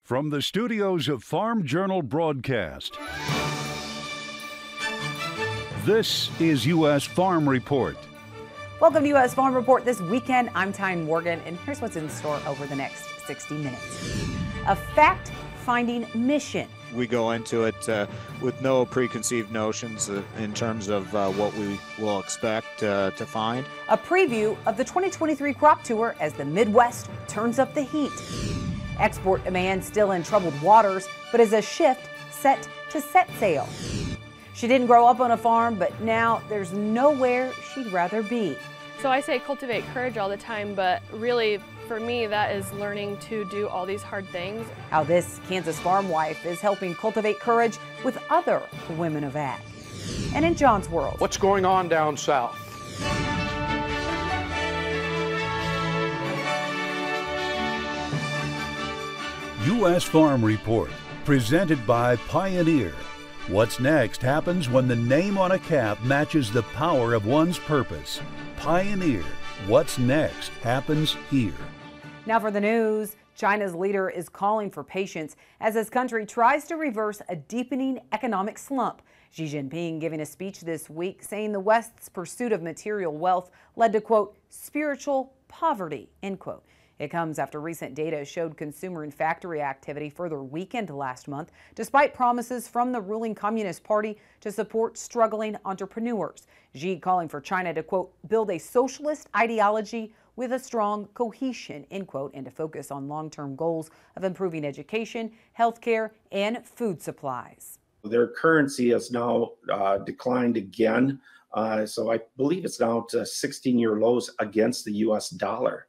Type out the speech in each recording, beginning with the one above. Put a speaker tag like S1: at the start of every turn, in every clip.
S1: From the studios of Farm Journal Broadcast, this is U.S. Farm Report.
S2: Welcome to U.S. Farm Report this weekend. I'm Tyne Morgan, and here's what's in store over the next 60 minutes. A fact-finding mission.
S3: We go into it with no preconceived notions in terms of what we will expect to find.
S2: A preview of the 2023 crop tour as the Midwest turns up the heat. Export demand still in troubled waters, but is a shift set to set sail. She didn't grow up on a farm, but now there's nowhere she'd rather be.
S4: So I say cultivate courage all the time, but really for me that is learning to do all these hard things.
S2: How this Kansas farm wife is helping cultivate courage with other women of ag. And in John's world,
S5: what's going on down south?
S1: U.S. Farm Report, presented by Pioneer. What's next happens when the name on a cap matches the power of one's purpose. Pioneer. What's next happens here.
S2: Now for the news. China's leader is calling for patience as his country tries to reverse a deepening economic slump. Xi Jinping giving a speech this week saying the West's pursuit of material wealth led to, quote, spiritual poverty, end quote. It comes after recent data showed consumer and factory activity further weakened last month, despite promises from the ruling Communist Party to support struggling entrepreneurs. Xi calling for China to, quote, build a socialist ideology with a strong cohesion, end quote, and to focus on long-term goals of improving education, healthcare, and food supplies.
S6: Their currency has now declined again. So I believe it's now to 16-year lows against the U.S. dollar.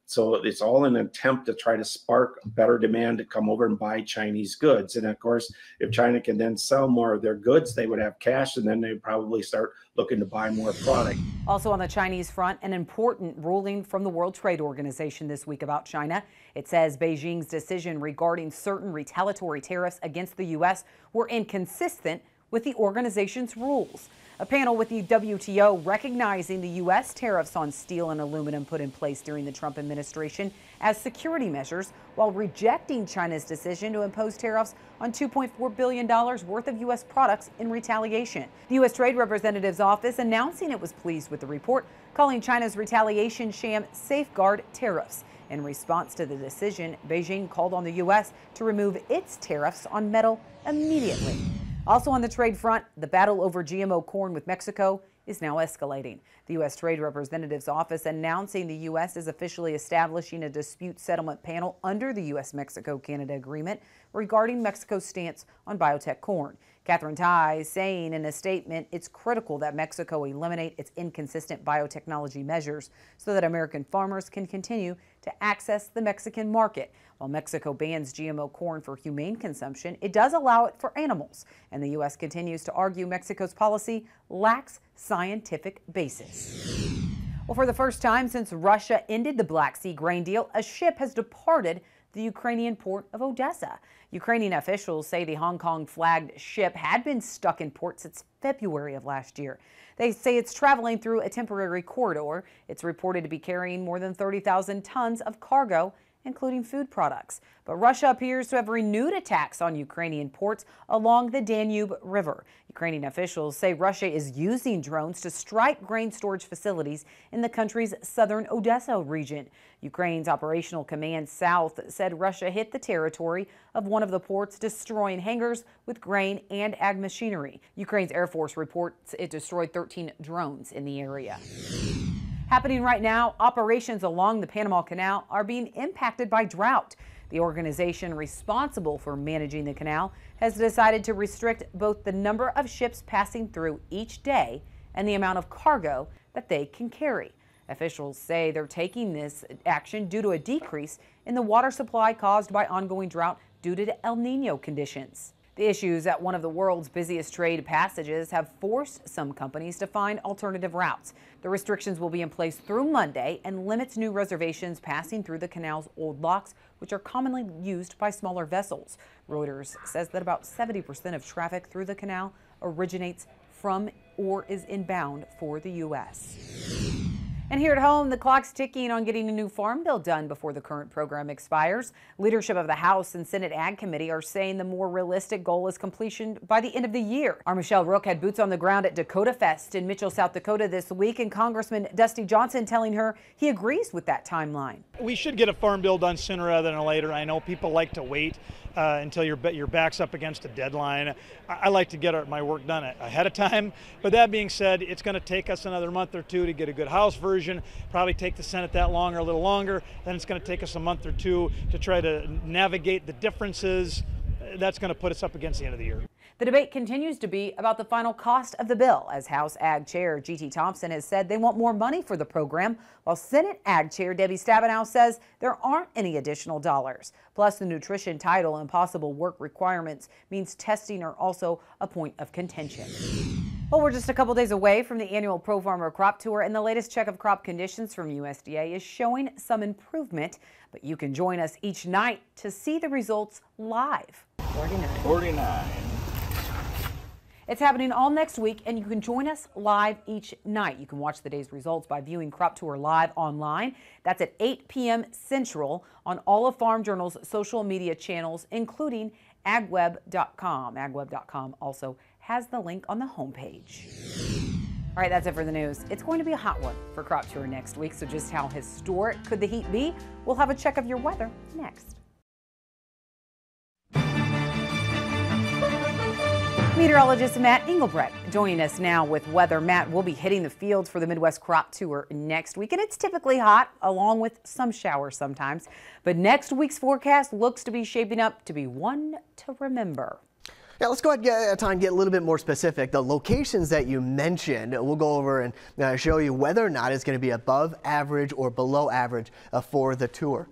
S6: So it's all an attempt to try to spark better demand to come over and buy Chinese goods. And of course, if China can then sell more of their goods, they would have cash, and then they'd probably start looking to buy more product.
S2: Also on the Chinese front, an important ruling from the World Trade Organization this week about China. It says Beijing's decision regarding certain retaliatory tariffs against the U.S. were inconsistent with the organization's rules. A panel with the WTO recognizing the U.S. tariffs on steel and aluminum put in place during the Trump administration as security measures, while rejecting China's decision to impose tariffs on $2.4 billion worth of U.S. products in retaliation. The U.S. Trade Representative's office announcing it was pleased with the report, calling China's retaliation sham safeguard tariffs. In response to the decision, Beijing called on the U.S. to remove its tariffs on metal immediately. Also on the trade front, the battle over GMO corn with Mexico is now escalating. The U.S. Trade Representative's office announcing the U.S. is officially establishing a dispute settlement panel under the U.S.-Mexico-Canada agreement regarding Mexico's stance on biotech corn. Catherine Tai saying in a statement it's critical that Mexico eliminate its inconsistent biotechnology measures so that American farmers can continue to access the Mexican market. While Mexico bans GMO corn for humane consumption, it does allow it for animals. And the U.S. continues to argue Mexico's policy lacks scientific basis. Well, for the first time since Russia ended the Black Sea grain deal, a ship has departed the Ukrainian port of Odessa. Ukrainian officials say the Hong Kong-flagged ship had been stuck in port since February of last year. They say it's traveling through a temporary corridor. It's reported to be carrying more than 30,000 tons of cargo, including food products. But Russia appears to have renewed attacks on Ukrainian ports along the Danube River. Ukrainian officials say Russia is using drones to strike grain storage facilities in the country's southern Odessa region. Ukraine's Operational Command South said Russia hit the territory of one of the ports, destroying hangars with grain and ag machinery. Ukraine's Air Force reports it destroyed 13 drones in the area. Happening right now, operations along the Panama Canal are being impacted by drought. The organization responsible for managing the canal has decided to restrict both the number of ships passing through each day and the amount of cargo that they can carry. Officials say they're taking this action due to a decrease in the water supply caused by ongoing drought due to El Nino conditions. The issues at one of the world's busiest trade passages have forced some companies to find alternative routes. The restrictions will be in place through Monday and limits new reservations passing through the canal's old locks, which are commonly used by smaller vessels. Reuters says that about 70% of traffic through the canal originates from or is inbound for the U.S. And here at home, the clock's ticking on getting a new farm bill done before the current program expires. Leadership of the House and Senate Ag Committee are saying the more realistic goal is completion by the end of the year. Our Michelle Rook had boots on the ground at Dakota Fest in Mitchell, South Dakota this week, and Congressman Dusty Johnson telling her he agrees with that timeline.
S5: We should get a farm bill done sooner rather than later. I know people like to wait until your back's up against a deadline. I like to get my work done ahead of time. But that being said, it's going to take us another month or two to get a good House version. Probably take the Senate that long or a little longer. Then it's going to take us a month or two to try to navigate the differences. That's going to put us up against the end of the year.
S2: The debate continues to be about the final cost of the bill, as House Ag Chair G.T. Thompson has said they want more money for the program, while Senate Ag Chair Debbie Stabenow says there aren't any additional dollars. Plus, the nutrition title and possible work requirements means testing are also a point of contention. Well, we're just a couple days away from the annual Pro Farmer Crop Tour, and the latest check of crop conditions from USDA is showing some improvement. But you can join us each night to see the results live.
S3: 49.
S2: It's happening all next week, and you can join us live each night. You can watch the day's results by viewing Crop Tour live online. That's at 8 p.m. Central on all of Farm Journal's social media channels, including agweb.com. Agweb.com also has the link on the homepage. All right, that's it for the news. It's going to be a hot one for Crop Tour next week, so just how historic could the heat be? We'll have a check of your weather next. Meteorologist Matt Engelbrecht joining us now with weather. Matt, we'll be hitting the fields for the Midwest Crop Tour next week, and it's typically hot, along with some showers sometimes. But next week's forecast looks to be shaping up to be one to remember.
S7: Yeah, let's go ahead and get a little bit more specific. The locations that you mentioned, we'll go over and show you whether or not it's going to be above average or below average for the tour.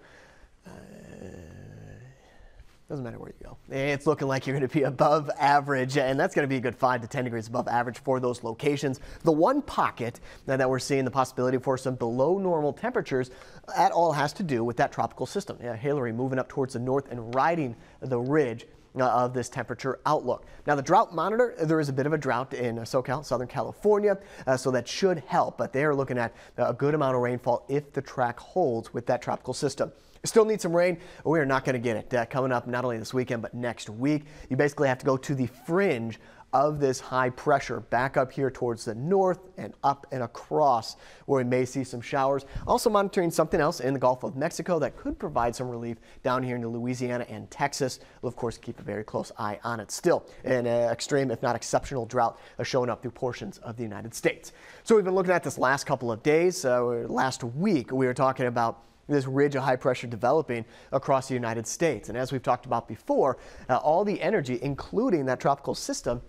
S7: Doesn't matter where you go. It's looking like you're going to be above average, and that's going to be a good 5 to 10 degrees above average for those locations. The one pocket that we're seeing the possibility for some below normal temperatures, that all has to do with that tropical system. Yeah, Hillary moving up towards the north and riding the ridge of this temperature outlook. Now, the drought monitor, there is a bit of a drought in SoCal, Southern California, so that should help, but they are looking at a good amount of rainfall if the track holds with that tropical system. Still need some rain. We are not going to get it coming up not only this weekend, but next week. You basically have to go to the fringe of this high pressure back up here towards the north and up and across where we may see some showers. Also monitoring something else in the Gulf of Mexico that could provide some relief down here into Louisiana and Texas. We'll, of course, keep a very close eye on it. Still an extreme, if not exceptional drought showing up through portions of the United States. So we've been looking at this last couple of days. Last week, we were talking about this ridge of high pressure developing across the United States. And as we've talked about before, all the energy, including that tropical system,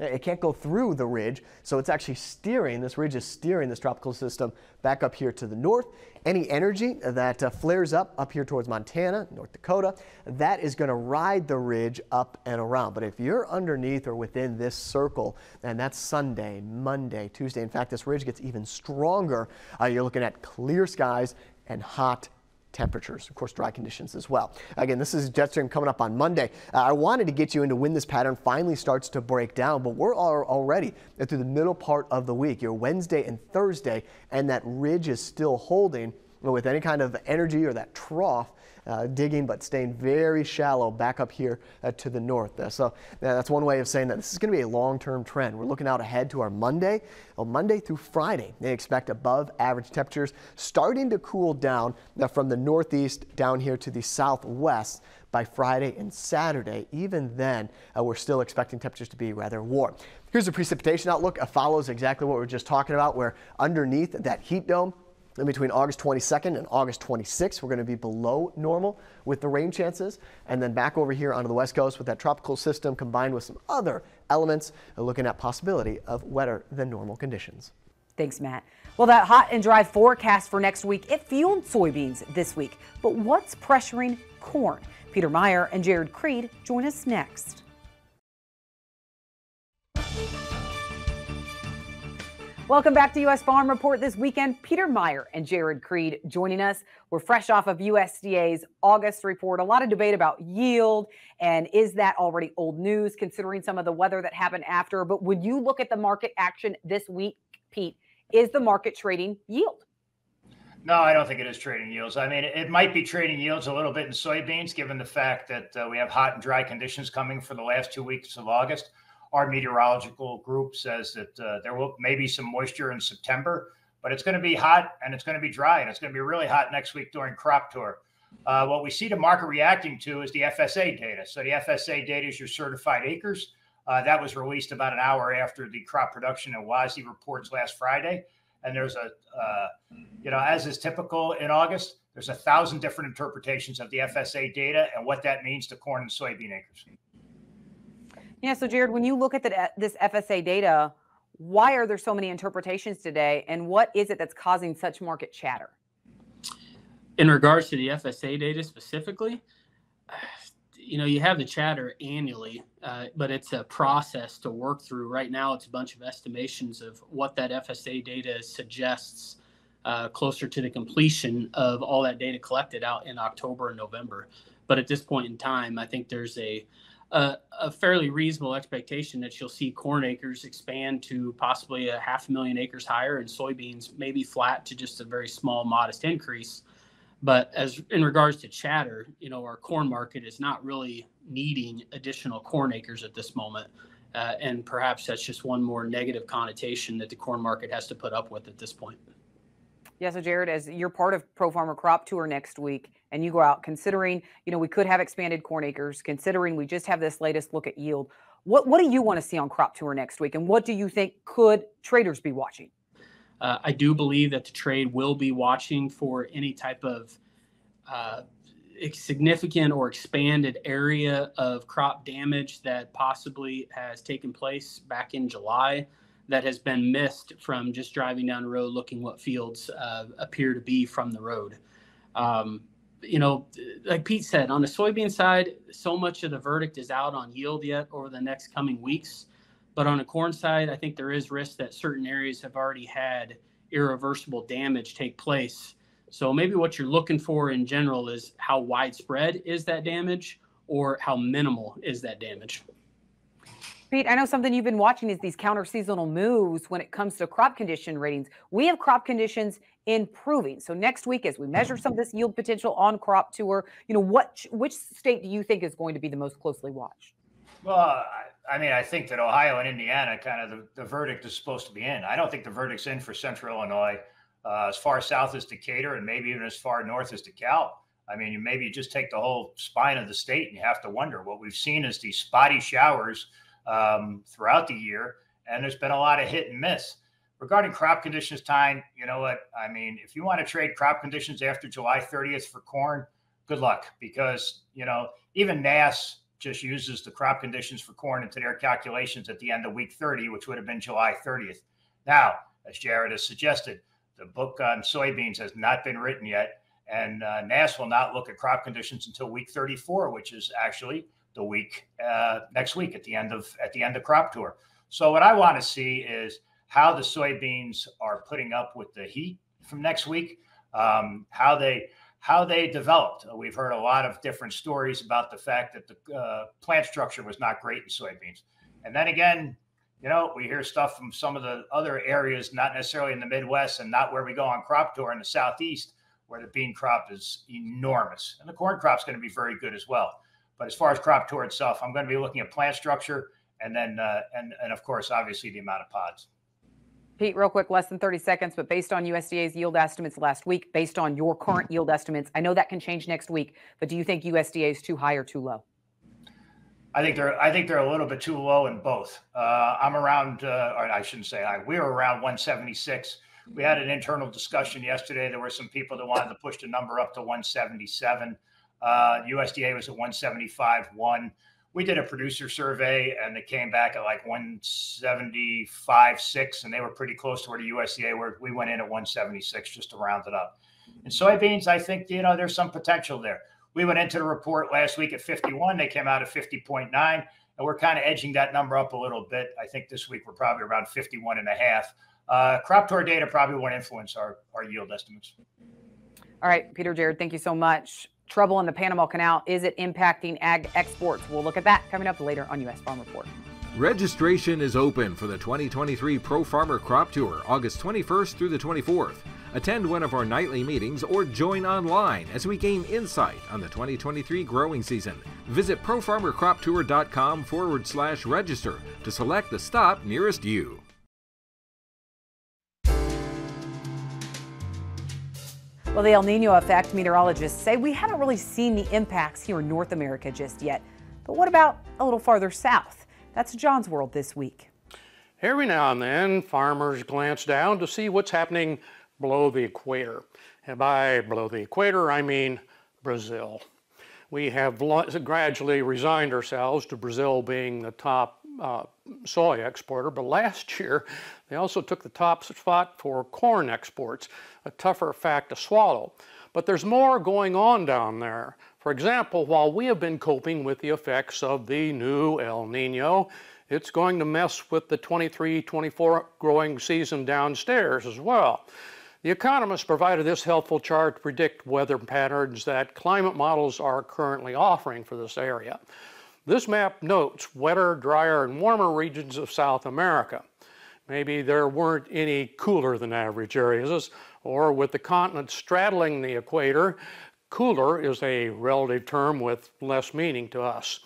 S7: it can't go through the ridge, so it's actually steering, this ridge is steering this tropical system back up here to the north. Any energy that flares up here towards Montana, North Dakota, that is going to ride the ridge up and around. But if you're underneath or within this circle, and that's Sunday, Monday, Tuesday, in fact, this ridge gets even stronger. You're looking at clear skies and hot temperatures, of course, dry conditions as well. Again, this is jet stream coming up on Monday. I wanted to get you into when this pattern finally starts to break down, but we're already through the middle part of the week. Your Wednesday and Thursday, and that ridge is still holding with any kind of energy or that trough digging, but staying very shallow back up here to the north. So that's one way of saying that this is going to be a long-term trend. We're looking out ahead to our Monday. Well, Monday through Friday, they expect above average temperatures starting to cool down from the northeast down here to the southwest by Friday and Saturday. Even then, we're still expecting temperatures to be rather warm. Here's the precipitation outlook. It follows exactly what we were just talking about, where underneath that heat dome, in between August 22nd and August 26th, we're going to be below normal with the rain chances. And then back over here onto the west coast with that tropical system combined with some other elements, looking at possibility of wetter than normal conditions.
S2: Thanks, Matt. Well, that hot and dry forecast for next week, it fueled soybeans this week. But what's pressuring corn? Peter Meyer and Jared Creed join us next. Welcome back to U.S. Farm Report this weekend. Peter Meyer and Jared Creed joining us. We're fresh off of USDA's August report. A lot of debate about yield, and is that already old news considering some of the weather that happened after? But when you look at the market action this week, Pete, is the market trading yield?
S8: No, I don't think it is trading yields. I mean, it might be trading yields a little bit in soybeans, given the fact that we have hot and dry conditions coming for the last 2 weeks of August. Our meteorological group says that there will maybe some moisture in September, but it's going to be hot and it's going to be dry, and it's going to be really hot next week during crop tour. What we see the market reacting to is the FSA data. So the FSA data is your certified acres. That was released about an hour after the crop production and WASDE reports last Friday. And there's as is typical in August, there's 1,000 different interpretations of the FSA data and what that means to corn and soybean acres.
S2: Yeah, so Jared, when you look at this FSA data, why are there so many interpretations today, and what is it that's causing such market chatter?
S9: In regards to the FSA data specifically, you have the chatter annually, but it's a process to work through. Right now, it's a bunch of estimations of what that FSA data suggests closer to the completion of all that data collected out in October and November. But at this point in time, I think there's a fairly reasonable expectation that you'll see corn acres expand to possibly 500,000 acres higher, and soybeans maybe flat to just a very small, modest increase. But as in regards to chatter, our corn market is not really needing additional corn acres at this moment. And perhaps that's just one more negative connotation that the corn market has to put up with at this point.
S2: Yeah, so Jared, as you're part of Pro Farmer Crop Tour next week, and you go out considering, we could have expanded corn acres, considering we just have this latest look at yield. What do you want to see on Crop Tour next week? And what do you think could traders be watching?
S9: I do believe that the trade will be watching for any type of significant or expanded area of crop damage that possibly has taken place back in July that has been missed from just driving down the road looking what fields appear to be from the road. Like Pete said, on the soybean side, so much of the verdict is out on yield yet over the next coming weeks. But on the corn side, I think there is risk that certain areas have already had irreversible damage take place. So maybe what you're looking for in general is how widespread is that damage or how minimal is that damage.
S2: Pete, I know something you've been watching is these counter-seasonal moves when it comes to crop condition ratings. We have crop conditions improving. So next week, as we measure some of this yield potential on Crop Tour, which state do you think is going to be the most closely watched?
S8: Well, I think that Ohio and Indiana, kind of the verdict is supposed to be in. I don't think the verdict's in for Central Illinois, as far south as Decatur, and maybe even as far north as DeKalb. You just take the whole spine of the state, and you have to wonder. What we've seen is these spotty showers throughout the year, and there's been a lot of hit and miss. Regarding crop conditions, Tyne, you know what? If you want to trade crop conditions after July 30th for corn, good luck, because, even NASS just uses the crop conditions for corn into their calculations at the end of week 30, which would have been July 30th. Now, as Jared has suggested, the book on soybeans has not been written yet, and NASS will not look at crop conditions until week 34, which is actually the week next week at the end of Crop Tour. So what I want to see is how the soybeans are putting up with the heat from next week, how they developed. We've heard a lot of different stories about the fact that the plant structure was not great in soybeans. And then again, we hear stuff from some of the other areas, not necessarily in the Midwest and not where we go on Crop Tour in the Southeast, where the bean crop is enormous. And the corn crop's going to be very good as well. But as far as Crop Tour itself, I'm going to be looking at plant structure and then, and of course, obviously the amount of pods.
S2: Pete, real quick, less than 30 seconds, but based on USDA's yield estimates last week, based on your current yield estimates, I know that can change next week, but do you think USDA is too high or too low?
S8: I think they're a little bit too low in both. I'm around, or I shouldn't say I. We were around 176. We had an internal discussion yesterday. There were some people that wanted to push the number up to 177. USDA was at 175.1. We did a producer survey, and they came back at like 175.6, and they were pretty close to where the USDA were. We went in at 176 just to round it up. In soybeans, I think there's some potential there. We went into the report last week at 51. They came out at 50.9, and we're kind of edging that number up a little bit. I think this week we're probably around 51.5. Crop Tour data probably won't influence our yield estimates.
S2: All right, Peter, Jared, thank you so much. Trouble in the Panama Canal, is it impacting ag exports? We'll look at that coming up later on U.S. Farm Report.
S10: Registration is open for the 2023 Pro Farmer Crop Tour, August 21st through the 24th. Attend one of our nightly meetings or join online as we gain insight on the 2023 growing season. Visit profarmercroptour.com/register to select the stop nearest you.
S2: Well, the El Nino effect, meteorologists say we haven't really seen the impacts here in North America just yet. But what about a little farther south? That's John's World this week.
S11: Every now and then, farmers glance down to see what's happening below the equator. And by below the equator, I mean Brazil. We have gradually resigned ourselves to Brazil being the top soy exporter, but last year they also took the top spot for corn exports, a tougher fact to swallow. But there's more going on down there. For example, while we have been coping with the effects of the new El Nino, it's going to mess with the 23-24 growing season downstairs as well. The economists provided this helpful chart to predict weather patterns that climate models are currently offering for this area. This map notes wetter, drier, and warmer regions of South America. Maybe there weren't any cooler than average areas, or with the continent straddling the equator, cooler is a relative term with less meaning to us.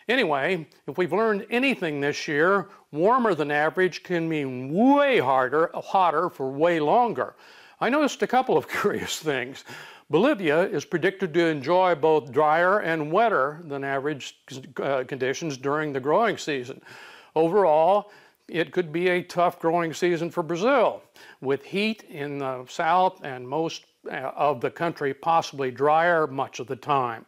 S11: Anyway, if we've learned anything this year, warmer than average can mean way hotter for way longer. I noticed a couple of curious things. Bolivia is predicted to enjoy both drier and wetter than average conditions during the growing season. Overall, it could be a tough growing season for Brazil, with heat in the south and most of the country possibly drier much of the time.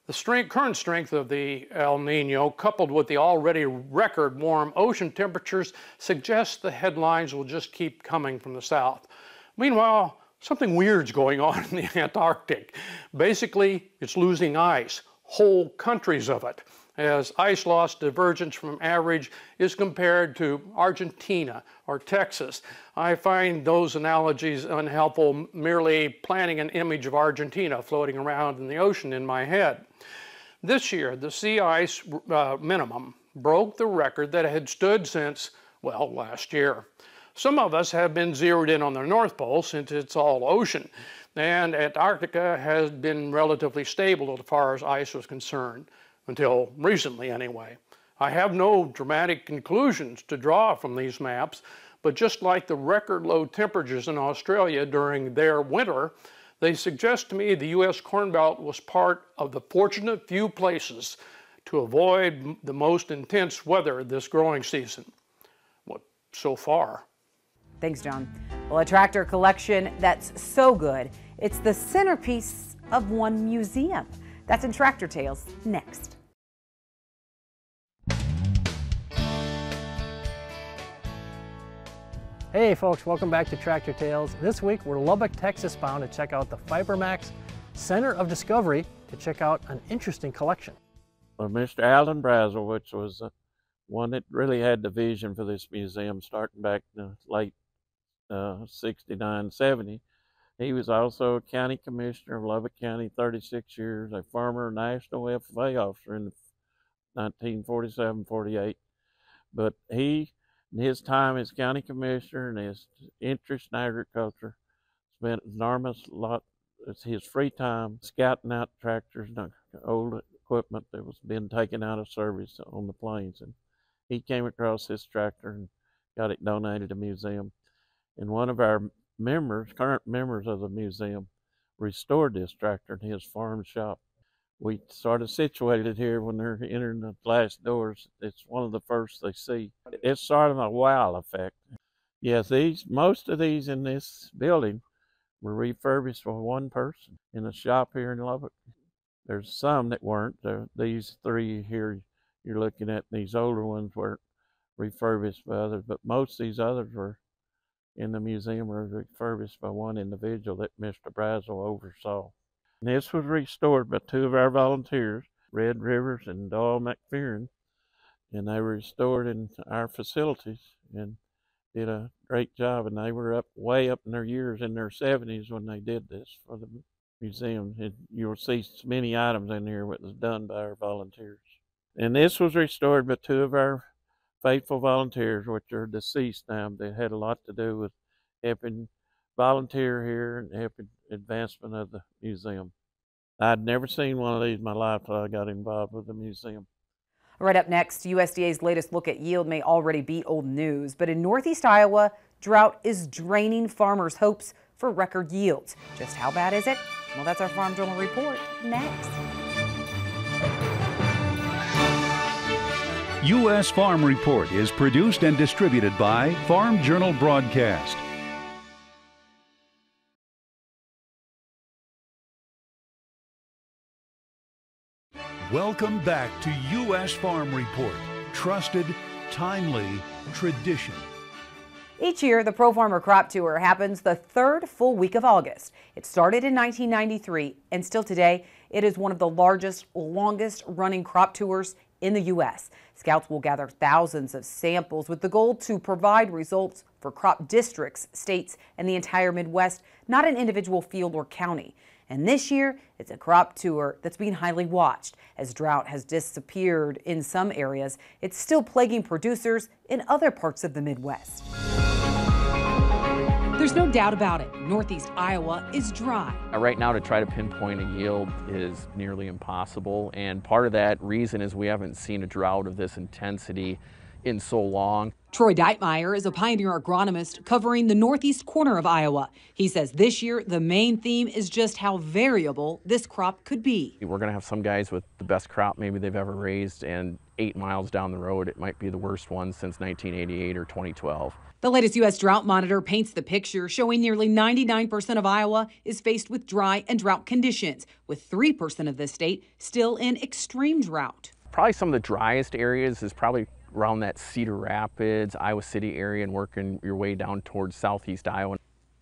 S11: The current strength of the El Nino, coupled with the already record warm ocean temperatures, suggests the headlines will just keep coming from the south. Meanwhile, something weird's going on in the Antarctic. Basically, it's losing ice, whole countries of it, as ice loss divergence from average is compared to Argentina or Texas. I find those analogies unhelpful, merely planting an image of Argentina floating around in the ocean in my head. This year, the sea ice minimum broke the record that had stood since, well, last year. Some of us have been zeroed in on the North Pole since it's all ocean, and Antarctica has been relatively stable as far as ice was concerned, until recently anyway. I have no dramatic conclusions to draw from these maps, but just like the record low temperatures in Australia during their winter, they suggest to me the U.S. Corn Belt was part of the fortunate few places to avoid the most intense weather this growing season. Well, so far.
S2: Thanks, John. Well, a tractor collection that's so good, it's the centerpiece of one museum. That's in Tractor Tales next.
S12: Hey folks, welcome back to Tractor Tales. This week we're Lubbock, Texas bound to check out the FiberMax Center of Discovery to check out an interesting collection.
S13: Well, Mr. Allen Brazel, which was one that really had the vision for this museum starting back in the late 69, 70. He was also a county commissioner of Lubbock County, 36 years, a former National FFA officer in 1947-48. But he, in his time as county commissioner and his interest in agriculture, spent an enormous lot of his free time scouting out tractors and old equipment that was being taken out of service on the plains. And he came across this tractor and got it donated to the museum. And one of our current members of the museum, restored this tractor in his farm shop. We sort of situated it here when they're entering the glass doors. It's one of the first they see. It's sort of a wow effect. Yes, most of these in this building were refurbished for one person in a shop here in Lubbock. There's some that weren't. These three here you're looking at, these older ones weren't refurbished by others, but most of these others were in the museum were refurbished by one individual that Mr. Brazel oversaw. And this was restored by two of our volunteers, Red Rivers and Doyle McPherson, and they were restored in our facilities and did a great job. And they were way up in their years, in their 70s, when they did this for the museum. And you'll see many items in here that was done by our volunteers. And this was restored by two of our faithful volunteers, which are deceased now. They had a lot to do with helping volunteer here and help advancement of the museum. I'd never seen one of these in my life till I got involved with the museum.
S2: Right up next, USDA's latest look at yield may already be old news, but in northeast Iowa, drought is draining farmers' hopes for record yields. Just how bad is it? Well, that's our Farm Journal report next.
S1: U.S. Farm Report is produced and distributed by Farm Journal Broadcast. Welcome back to U.S. Farm Report. Trusted, timely, tradition.
S2: Each year, the Pro Farmer Crop Tour happens the third full week of August. It started in 1993, and still today, it is one of the largest, longest-running crop tours in the U.S. Scouts will gather thousands of samples with the goal to provide results for crop districts, states, and the entire Midwest, not an individual field or county. And this year, it's a crop tour that's being highly watched. As drought has disappeared in some areas, it's still plaguing producers in other parts of the Midwest. There's no doubt about it. Northeast Iowa is dry.
S14: Right now, to try to pinpoint a yield is nearly impossible. And part of that reason is we haven't seen a drought of this intensity in so long.
S2: Troy Deitmeyer is a pioneer agronomist covering the northeast corner of Iowa. He says this year the main theme is just how variable this crop could be.
S14: We're going to have some guys with the best crop maybe they've ever raised, and 8 miles down the road it might be the worst one since 1988 or 2012.
S2: The latest U.S. Drought Monitor paints the picture, showing nearly 99% of Iowa is faced with dry and drought conditions, with 3% of the state still in extreme drought.
S14: Probably some of the driest areas is probably around that Cedar Rapids, Iowa City area, and working your way down towards southeast Iowa.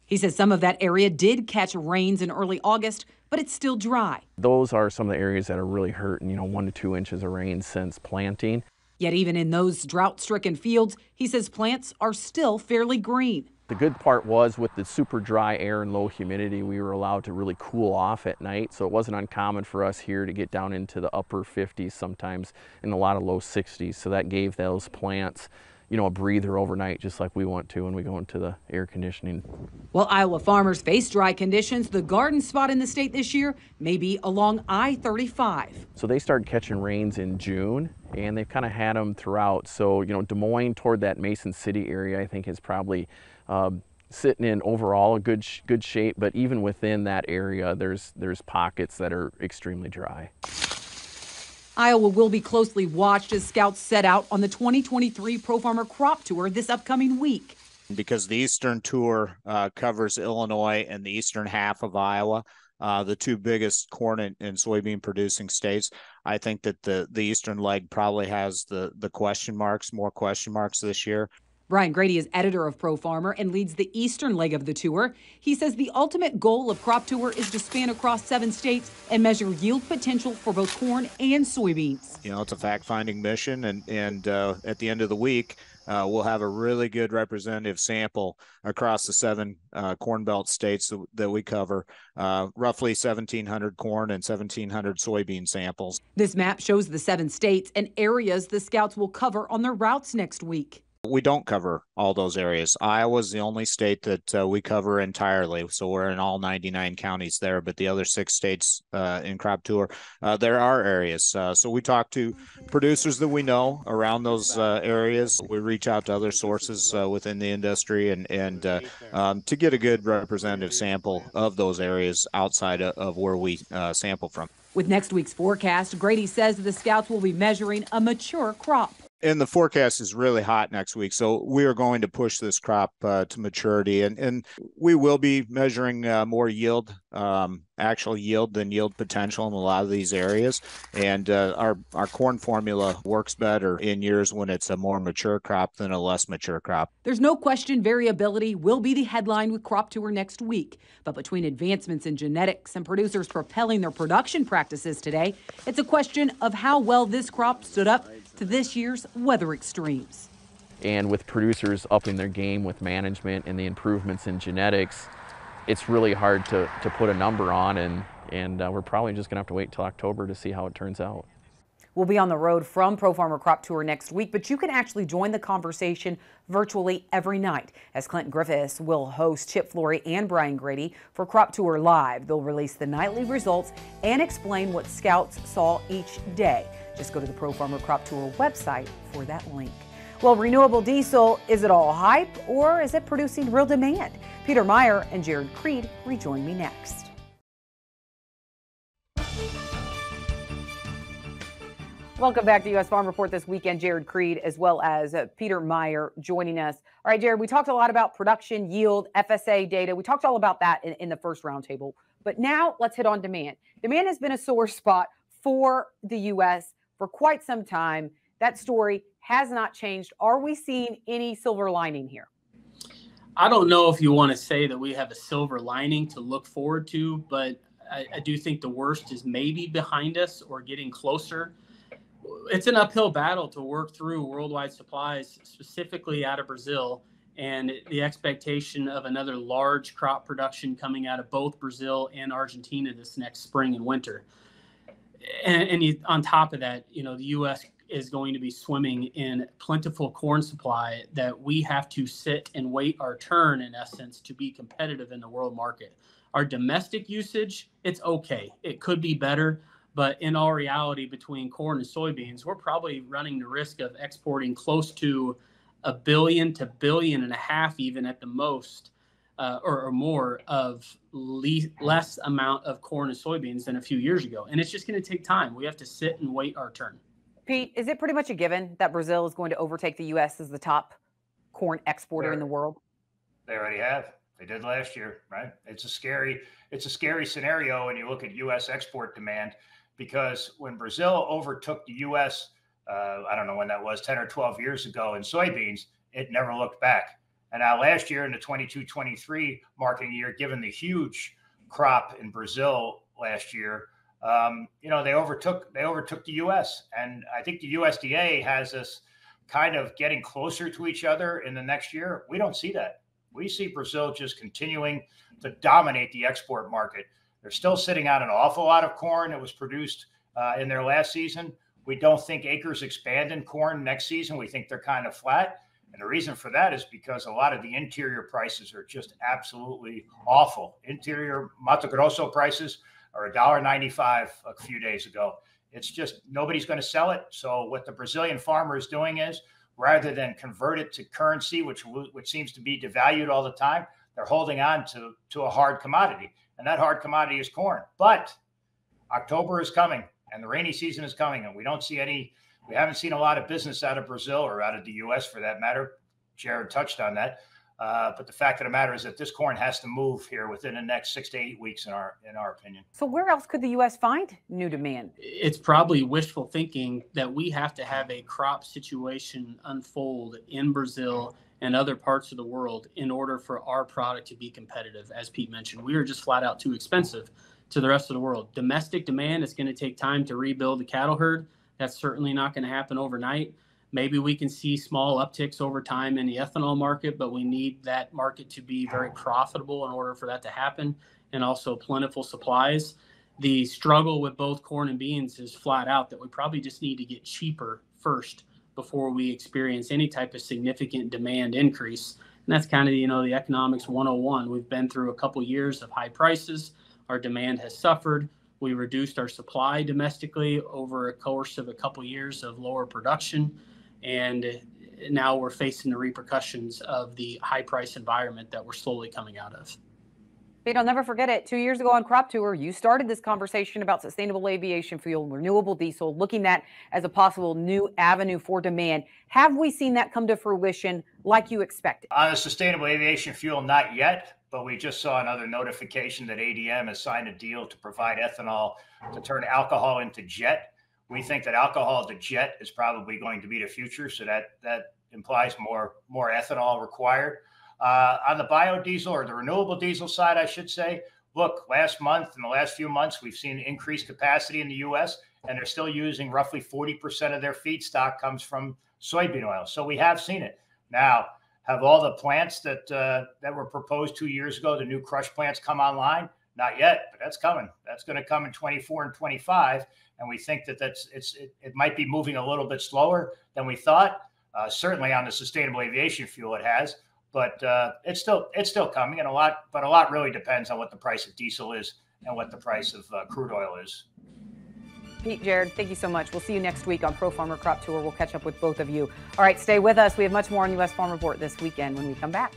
S2: He says some of that area did catch rains in early August, but it's still dry.
S14: Those are some of the areas that are really hurting, 1 to 2 inches of rain since planting.
S2: Yet even in those drought-stricken fields, he says plants are still fairly green.
S14: The good part was with the super dry air and low humidity, we were allowed to really cool off at night. So it wasn't uncommon for us here to get down into the upper 50s, sometimes in a lot of low 60s. So that gave those plants, a breather overnight, just like we want to when we go into the air conditioning.
S2: While Iowa farmers face dry conditions, the garden spot in the state this year may be along I-35.
S14: So they started catching rains in June, and they've kind of had them throughout. So, Des Moines toward that Mason City area, I think is probably sitting in overall a good shape, but even within that area, there's pockets that are extremely dry.
S2: Iowa will be closely watched as scouts set out on the 2023 Pro Farmer Crop Tour this upcoming week.
S3: Because the Eastern Tour covers Illinois and the eastern half of Iowa, the two biggest corn and soybean producing states, I think that the eastern leg probably has the more question marks this year.
S2: Brian Grady is editor of Pro Farmer and leads the eastern leg of the tour. He says the ultimate goal of Crop Tour is to span across 7 states and measure yield potential for both corn and soybeans.
S3: It's a fact-finding mission, and at the end of the week, we'll have a really good representative sample across the 7 Corn Belt states that we cover, roughly 1,700 corn and 1,700 soybean samples.
S2: This map shows the 7 states and areas the scouts will cover on their routes next week.
S3: We don't cover all those areas. Iowa's the only state that we cover entirely, so we're in all 99 counties there, but the other 6 states in Crop Tour, there are areas. So we talk to producers that we know around those areas. We reach out to other sources within the industry and to get a good representative sample of those areas outside of where we sample from.
S2: With next week's forecast, Grady says the scouts will be measuring a mature crop.
S3: And the forecast is really hot next week, so we are going to push this crop to maturity, and we will be measuring more yield, actual yield than yield potential in a lot of these areas. And our corn formula works better in years when it's a more mature crop than a less mature crop.
S2: There's no question variability will be the headline with Crop Tour next week. But between advancements in genetics and producers propelling their production practices today, it's a question of how well this crop stood up to this year's weather extremes.
S14: And with producers upping their game with management and the improvements in genetics, it's really hard to put a number on, and we're probably just going to have to wait till October to see how it turns out.
S2: We'll be on the road from Pro Farmer Crop Tour next week, but you can actually join the conversation virtually every night, as Clinton Griffiths will host Chip Flory and Brian Grady for Crop Tour Live. They'll release the nightly results and explain what scouts saw each day. Just go to the Pro Farmer Crop Tour website for that link. Well, renewable diesel, is it all hype or is it producing real demand? Peter Meyer and Jared Creed rejoin me next. Welcome back to U.S. Farm Report this weekend. Jared Creed as well as Peter Meyer joining us. All right, Jared, we talked a lot about production, yield, FSA data. We talked all about that in the first roundtable. But now let's hit on demand. Demand has been a sore spot for the U.S. for quite some time. That story has not changed. Are we seeing any silver lining here?
S9: I don't know if you want to say that we have a silver lining to look forward to, but I do think the worst is maybe behind us or getting closer. It's an uphill battle to work through worldwide supplies, specifically out of Brazil, and the expectation of another large crop production coming out of both Brazil and Argentina this next spring and winter. And on top of that, the U.S. is going to be swimming in plentiful corn supply that we have to sit and wait our turn, in essence, to be competitive in the world market. Our domestic usage, it's okay. It could be better. But in all reality, between corn and soybeans, we're probably running the risk of exporting close to 1 billion to 1.5 billion even at the most, or more of less amount of corn and soybeans than a few years ago. And it's just going to take time. We have to sit and wait our turn.
S2: Pete, is it pretty much a given that Brazil is going to overtake the U.S. as the top corn exporter in the world?
S8: They already have. They did last year, right? It's a scary scenario when you look at U.S. export demand. Because when Brazil overtook the U.S., I don't know when that was, 10 or 12 years ago in soybeans, it never looked back. And now last year in the 22-23 marketing year, given the huge crop in Brazil last year, they overtook the U.S. And I think the USDA has us kind of getting closer to each other in the next year. We don't see that. We see Brazil just continuing to dominate the export market. They're still sitting on an awful lot of corn that was produced in their last season. We don't think acres expand in corn next season. We think they're kind of flat. And the reason for that is because a lot of the interior prices are just absolutely awful. Interior Mato Grosso prices are $1.95 a few days ago. It's just nobody's going to sell it. So what the Brazilian farmer is doing is, rather than convert it to currency, which seems to be devalued all the time, they're holding on to a hard commodity. And that hard commodity is corn. But October is coming and the rainy season is coming. And we haven't seen a lot of business out of Brazil or out of the U.S. for that matter. Jared touched on that. But the fact of the matter is that this corn has to move here within the next 6 to 8 weeks, in our opinion.
S2: So where else could the U.S. find new demand?
S9: It's probably wishful thinking that we have to have a crop situation unfold in Brazil and other parts of the world in order for our product to be competitive. As Pete mentioned, we are just flat out too expensive to the rest of the world. Domestic demand is going to take time to rebuild the cattle herd. That's certainly not going to happen overnight. Maybe we can see small upticks over time in the ethanol market, but we need that market to be very profitable in order for that to happen, and also plentiful supplies. The struggle with both corn and beans is flat out that we probably just need to get cheaper first before we experience any type of significant demand increase. And that's kind of, the economics 101. We've been through a couple years of high prices. Our demand has suffered. We reduced our supply domestically over a course of a couple years of lower production. And now we're facing the repercussions of the high price environment that we're slowly coming out of.
S2: Pete, I'll never forget it. 2 years ago on Crop Tour, you started this conversation about sustainable aviation fuel, renewable diesel, looking at as a possible new avenue for demand. Have we seen that come to fruition like you expected?
S8: On the sustainable aviation fuel, not yet, but we just saw another notification that ADM has signed a deal to provide ethanol to turn alcohol into jet. We think that alcohol to jet is probably going to be the future, so that implies more ethanol required. On the biodiesel, or the renewable diesel side, I should say, look, last month, in the last few months, we've seen increased capacity in the U.S., and they're still using roughly 40% of their feedstock comes from soybean oil. So we have seen it. Now, have all the plants that were proposed 2 years ago, the new crush plants, come online? Not yet, but that's coming. That's going to come in 24 and 25. And we think that it might be moving a little bit slower than we thought. Certainly on the sustainable aviation fuel it has, but it's still coming, and a lot really depends on what the price of diesel is and what the price of crude oil is.
S2: Pete, Jared, thank you so much. We'll see you next week on Pro Farmer Crop Tour. We'll catch up with both of you. All right, stay with us. We have much more on U.S. Farm Report this weekend when we come back.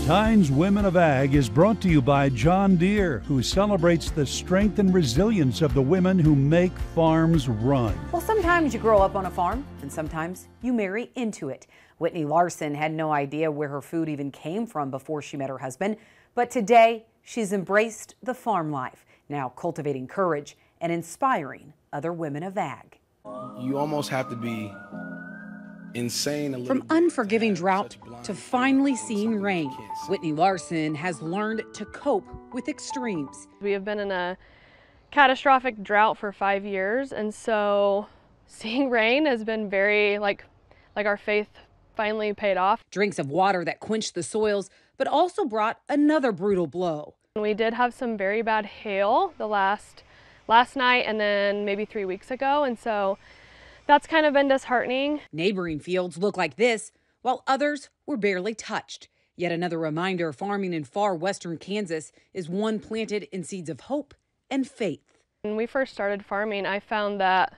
S1: Tyne's Women of Ag is brought to you by John Deere, who celebrates the strength and resilience of the women who make farms run.
S2: Well, sometimes you grow up on a farm, and sometimes you marry into it. Whitney Larson had no idea where her food even came from before she met her husband, but today she's embraced the farm life, now cultivating courage and inspiring other women of ag.
S15: You almost have to be insane.
S2: From unforgiving drought to finally seeing rain, Whitney Larson has learned to cope with extremes.
S4: We have been in a catastrophic drought for 5 years, and so seeing rain has been very like our faith finally paid off.
S2: Drinks of water that quenched the soils, but also brought another brutal blow.
S4: We did have some very bad hail the last night and then maybe 3 weeks ago, and so that's kind of been disheartening.
S2: Neighboring fields look like this, while others were barely touched. Yet another reminder farming in far western Kansas is one planted in seeds of hope and faith.
S4: When we first started farming, I found that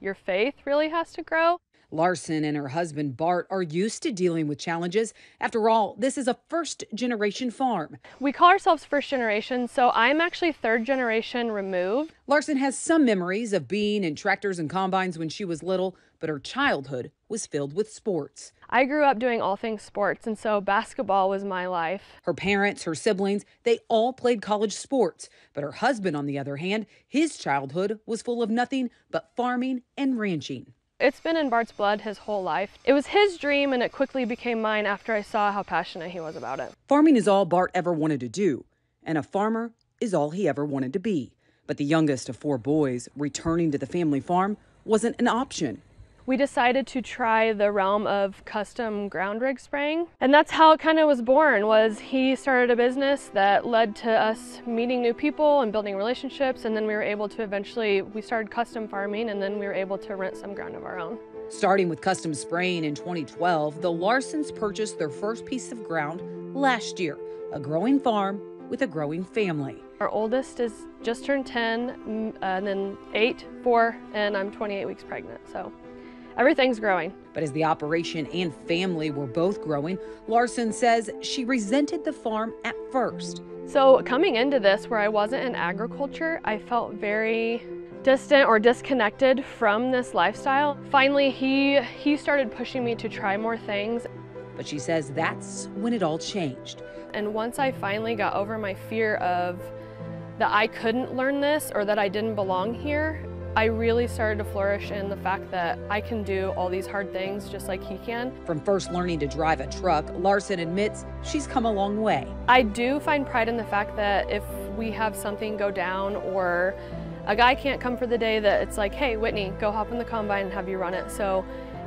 S4: your faith really has to grow.
S2: Larson and her husband Bart are used to dealing with challenges. After all, this is a first-generation farm.
S4: We call ourselves first generation, so I'm actually third generation removed.
S2: Larson has some memories of being in tractors and combines when she was little, but her childhood was filled with sports.
S4: I grew up doing all things sports, and so basketball was my life.
S2: Her parents, her siblings, they all played college sports. But her husband, on the other hand, his childhood was full of nothing but farming and ranching.
S4: It's been in Bart's blood his whole life. It was his dream, and it quickly became mine after I saw how passionate he was about it.
S2: Farming is all Bart ever wanted to do, and a farmer is all he ever wanted to be. But the youngest of 4 boys, returning to the family farm wasn't an option.
S4: We decided to try the realm of custom ground rig spraying, and that's how it kind of was born. Was he started a business that led to us meeting new people and building relationships, and then we were able to we started custom farming, and then we were able to rent some ground of our own.
S2: Starting with custom spraying in 2012, the Larsons purchased their first piece of ground last year, a growing farm with a growing family.
S4: Our oldest is just turned 10, and then 8, 4, and I'm 28 weeks pregnant, so everything's growing.
S2: But as the operation and family were both growing, Larson says she resented the farm at first.
S4: So coming into this, where I wasn't in agriculture, I felt very distant or disconnected from this lifestyle. Finally, he started pushing me to try more things.
S2: But she says that's when it all changed.
S4: And once I finally got over my fear of that I couldn't learn this or that I didn't belong here, I really started to flourish in the fact that I can do all these hard things just like he can.
S2: From first learning to drive a truck, Larson admits she's come a long way.
S4: I do find pride in the fact that if we have something go down or a guy can't come for the day, that it's like, hey, Whitney, go hop in the combine and have you run it. So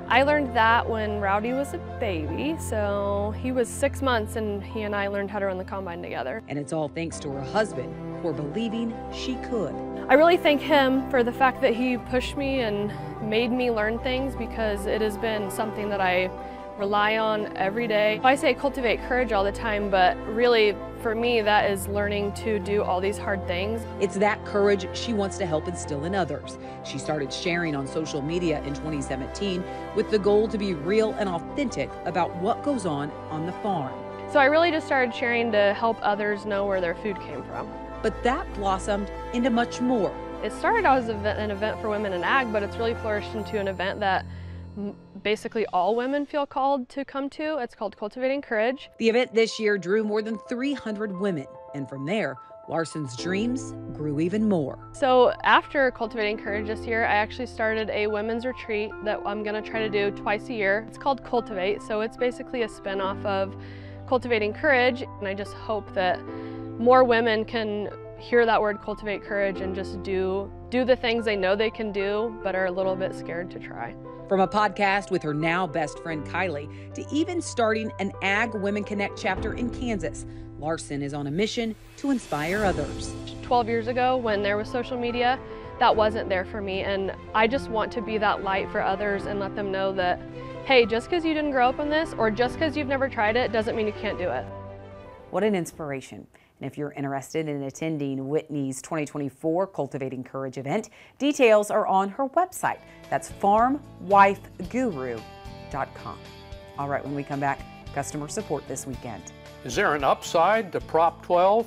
S4: I learned that when Rowdy was a baby. So he was 6 months and he and I learned how to run the combine together.
S2: And it's all thanks to her husband for believing she could.
S4: I really thank him for the fact that he pushed me and made me learn things, because it has been something that I rely on every day. I say cultivate courage all the time, but really for me that is learning to do all these hard things.
S2: It's that courage she wants to help instill in others. She started sharing on social media in 2017 with the goal to be real and authentic about what goes on the farm.
S4: So I really just started sharing to help others know where their food came from.
S2: But that blossomed into much more.
S4: It started out as an event for women in ag, but it's really flourished into an event that basically all women feel called to come to. It's called Cultivating Courage.
S2: The event this year drew more than 300 women, and from there, Larson's dreams grew even more.
S4: So after Cultivating Courage this year, I actually started a women's retreat that I'm going to try to do twice a year. It's called Cultivate, so it's basically a spinoff of Cultivating Courage, and I just hope that more women can hear that word cultivate courage and just do the things they know they can do but are a little bit scared to try.
S2: From a podcast with her now best friend Kylie to even starting an Ag Women Connect chapter in Kansas, Larson is on a mission to inspire others.
S4: 12 years ago when there was social media, that wasn't there for me, and I just want to be that light for others and let them know that, hey, just because you didn't grow up in this or just because you've never tried it doesn't mean you can't do it.
S2: What an inspiration. And if you're interested in attending Whitney's 2024 Cultivating Courage event, details are on her website. That's farmwifeguru.com. All right, when we come back, customer support this weekend.
S11: Is there an upside to Prop 12?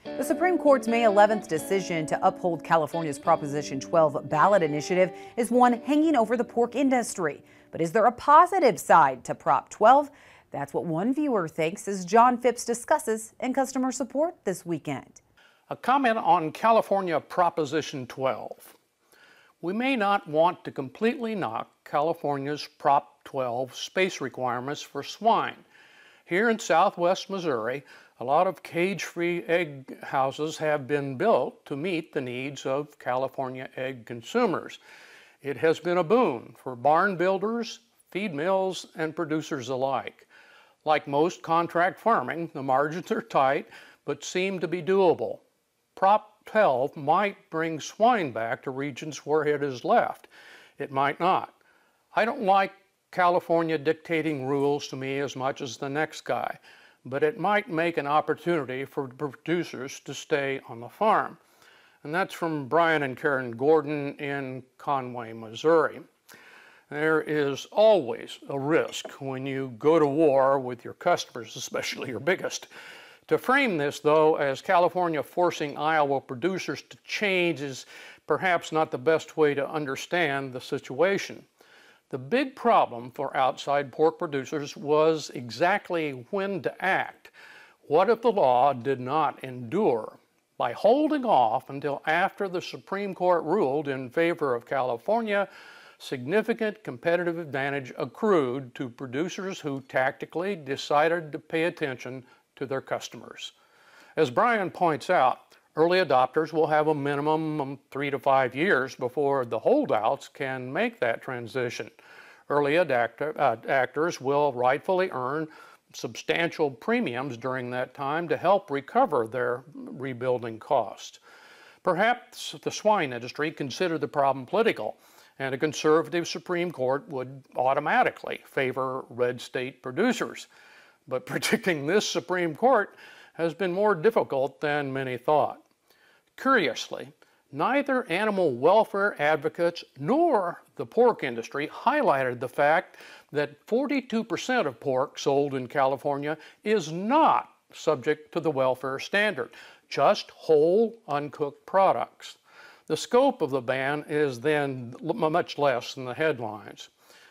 S2: The Supreme Court's May 11th decision to uphold California's Proposition 12 ballot initiative is one hanging over the pork industry. But is there a positive side to Prop 12? That's what one viewer thinks as John Phipps discusses in customer support this weekend.
S11: A comment on California Proposition 12. We may not want to completely knock California's Prop 12 space requirements for swine. Here in southwest Missouri, a lot of cage-free egg houses have been built to meet the needs of California egg consumers. It has been a boon for barn builders, feed mills, and producers alike. Like most contract farming, the margins are tight, but seem to be doable. Prop 12 might bring swine back to regions where it is left. It might not. I don't like California dictating rules to me as much as the next guy, but it might make an opportunity for producers to stay on the farm. And that's from Brian and Karen Gordon in Conway, Missouri. There is always a risk when you go to war with your customers, especially your biggest. To frame this, though, as California forcing Iowa producers to change is perhaps not the best way to understand the situation. The big problem for outside pork producers was exactly when to act. What if the law did not endure? By holding off until after the Supreme Court ruled in favor of California, significant competitive advantage accrued to producers who tactically decided to pay attention to their customers. As Brian points out, early adopters will have a minimum of 3 to 5 years before the holdouts can make that transition. Early adapters will rightfully earn substantial premiums during that time to help recover their rebuilding costs. Perhaps the swine industry considered the problem political, and a conservative Supreme Court would automatically favor red state producers. But predicting this Supreme Court has been more difficult than many thought. Curiously, neither animal welfare advocates nor the pork industry highlighted the fact that 42% of pork sold in California is not subject to the welfare standard, just whole, uncooked products. The scope of the ban is then much less than the headlines.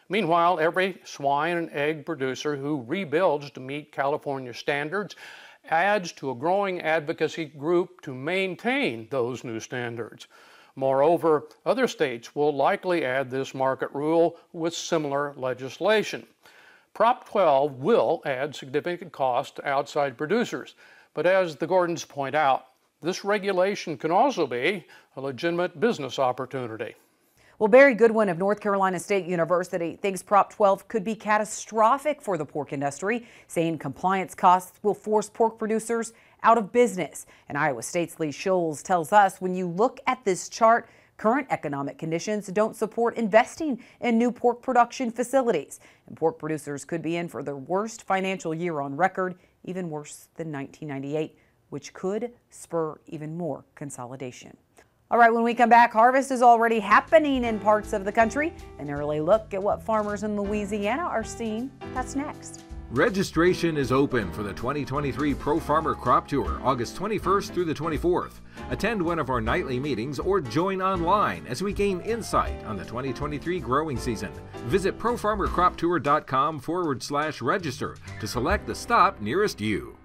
S11: Meanwhile, every swine and egg producer who rebuilds to meet California standards adds to a growing advocacy group to maintain those new standards. Moreover, other states will likely add this market rule with similar legislation. Prop 12 will add significant cost to outside producers, but as the Gordons point out, this regulation can also be a legitimate business opportunity.
S2: Well, Barry Goodwin of North Carolina State University thinks Prop 12 could be catastrophic for the pork industry, saying compliance costs will force pork producers out of business. And Iowa State's Lee Scholes tells us when you look at this chart, current economic conditions don't support investing in new pork production facilities. And pork producers could be in for their worst financial year on record, even worse than 1998. Which could spur even more consolidation. All right, when we come back, harvest is already happening in parts of the country. An early look at what farmers in Louisiana are seeing. That's next.
S10: Registration is open for the 2023 Pro Farmer Crop Tour, August 21st through the 24th. Attend one of our nightly meetings or join online as we gain insight on the 2023 growing season. Visit profarmercroptour.com/register to select the stop nearest you.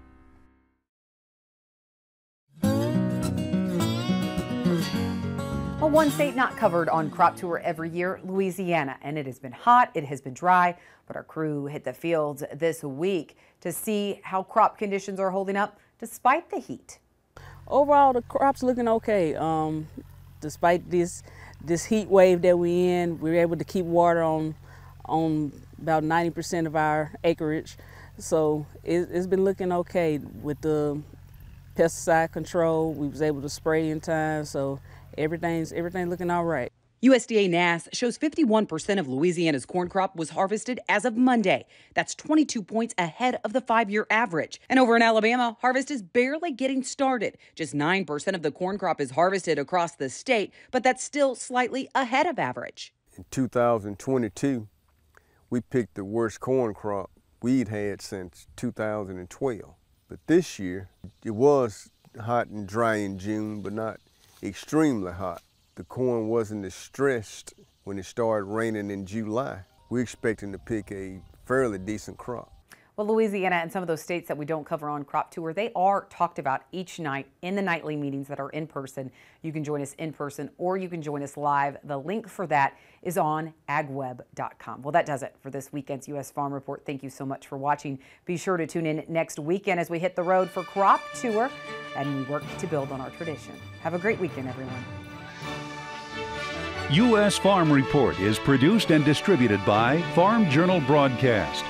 S2: Well, one state not covered on Crop Tour every year, Louisiana, and it has been hot, it has been dry, but our crew hit the fields this week to see how crop conditions are holding up despite the heat.
S16: overall the crop's looking okay. Despite this heat wave that we're in, we're able to keep water on about 90% of our acreage. So it's been looking okay with the pesticide control. We was able to spray in time, so everything's looking all right.
S2: USDA NASS shows 51% of Louisiana's corn crop was harvested as of Monday. That's 22 points ahead of the 5-year average. And over in Alabama, harvest is barely getting started. Just 9% of the corn crop is harvested across the state, but that's still slightly ahead of average.
S17: In 2022, we picked the worst corn crop we'd had since 2012. But this year, it was hot and dry in June, but not extremely hot. The corn wasn't as stressed when it started raining in July. We're expecting to pick a fairly decent crop.
S2: Well, Louisiana and some of those states that we don't cover on Crop Tour, they are talked about each night in the nightly meetings that are in person. You can join us in person or you can join us live. The link for that is on agweb.com. Well, that does it for this weekend's U.S. Farm Report. Thank you so much for watching. Be sure to tune in next weekend as we hit the road for Crop Tour and we work to build on our tradition. Have a great weekend, everyone.
S1: U.S. Farm Report is produced and distributed by Farm Journal Broadcast.